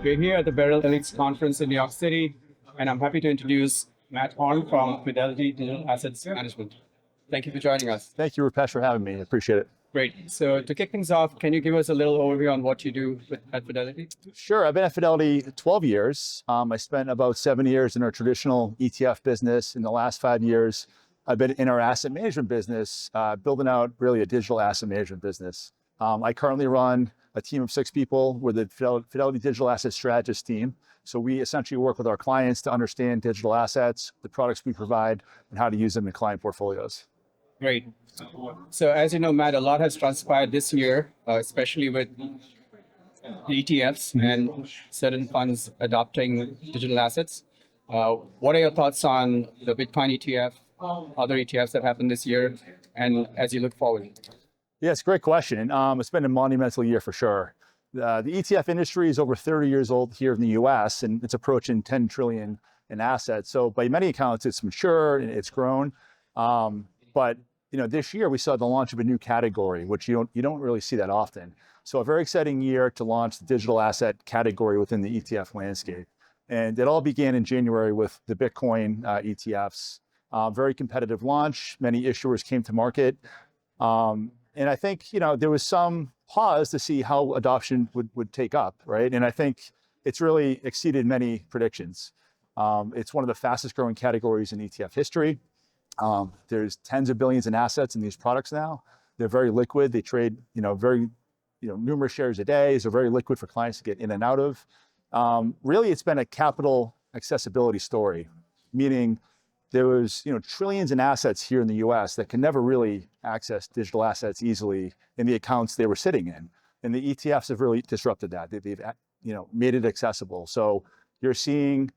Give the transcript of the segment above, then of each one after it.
We're here at the Beryl Elites Conference in New York City, and I'm happy to introduce Matt Horne from Fidelity Digital Assets Management. Thank you for joining us. Thank you, Rupesh, for having me. I appreciate it. Great. So to kick things off, can you give us a little overview on what you do at Fidelity? Sure. I've been at Fidelity 12 years. I spent about 7 years in our traditional ETF business. In the last 5 years, I've been in our asset management business, building out really a digital asset management business. I currently run a team of 6 people. We're the Fidelity Digital Asset Strategists team. So we essentially work with our clients to understand digital assets, the products we provide, and how to use them in client portfolios. Great. So as you know, Matt, a lot has transpired this year, especially with the ETFs and certain funds adopting digital assets. What are your thoughts on the Bitcoin ETF, other ETFs that happened this year, and as you look forward? Yeah, it's a great question. It's been a monumental year for sure. The ETF industry is over 30 years old here in the US, and it's approaching 10 trillion in assets. So by many accounts, it's mature and it's grown. But this year we saw the launch of a new category, which you don't really see that often. So a very exciting year to launch the digital asset category within the ETF landscape. And it all began in January with the Bitcoin ETFs. Very competitive launch. Many issuers came to market. And I think, there was some pause to see how adoption would take up, right? And I think it's really exceeded many predictions. It's one of the fastest growing categories in ETF history. There's tens of billions in assets in these products now. They're very liquid. They trade, numerous shares a day. So very liquid for clients to get in and out of. Really, it's been a capital accessibility story, meaning there was, trillions in assets here in the US that can never really access digital assets easily in the accounts they were sitting in. And the ETFs have really disrupted that. They've made it accessible. So you're seeing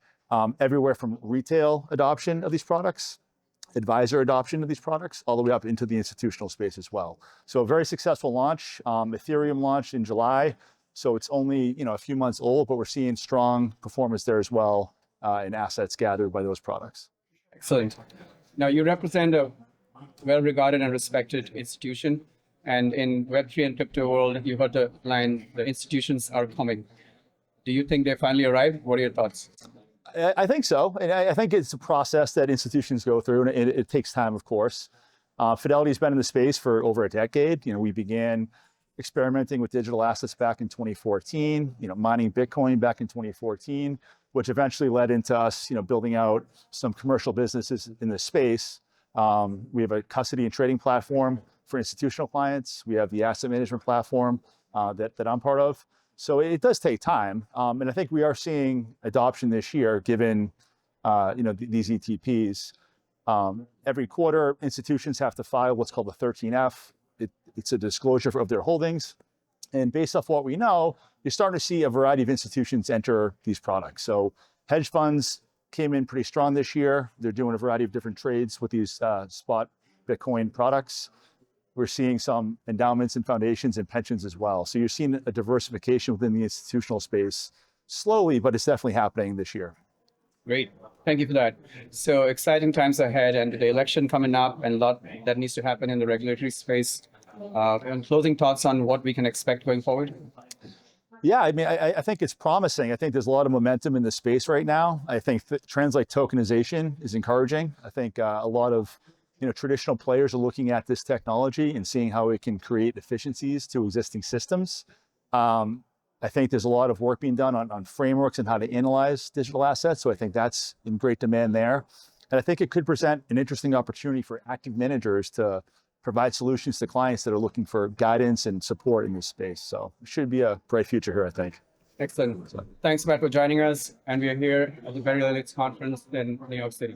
everywhere from retail adoption of these products, advisor adoption of these products, all the way up into the institutional space as well. So a very successful launch. Ethereum launched in July. So it's only, a few months old, but we're seeing strong performance there as well in assets gathered by those products. Excellent. Now you represent a well-regarded and respected institution, and in Web3 and crypto world, you heard the line, the institutions are coming. Do you think they finally arrived? What are your thoughts? I think so. And I think it's a process that institutions go through, and it takes time, of course. Fidelity's been in the space for over a decade. We began experimenting with digital assets back in 2014, mining Bitcoin back in 2014, which eventually led into us, building out some commercial businesses in this space. We have a custody and trading platform for institutional clients. We have the asset management platform that I'm part of. So it does take time. And I think we are seeing adoption this year, given these ETPs. Every quarter, institutions have to file what's called a 13F. It's a disclosure of their holdings. And based off what we know, you're starting to see a variety of institutions enter these products. So hedge funds came in pretty strong this year. They're doing a variety of different trades with these spot Bitcoin products. We're seeing some endowments and foundations and pensions as well. So you're seeing a diversification within the institutional space slowly, but it's definitely happening this year. Great. Thank you for that. So exciting times ahead, and the election coming up, and a lot that needs to happen in the regulatory space. And closing thoughts on what we can expect going forward? Yeah, I think it's promising. I think there's a lot of momentum in the space right now. I think trends like tokenization is encouraging. I think a lot of traditional players are looking at this technology and seeing how it can create efficiencies to existing systems. I think there's a lot of work being done on frameworks and how to analyze digital assets. So I think that's in great demand there. And I think it could present an interesting opportunity for active managers to provide solutions to clients that are looking for guidance and support in this space. So it should be a bright future here, I think. Excellent. Thanks, Matt, for joining us. And we are here at the Beryl Elites Conference in New York City.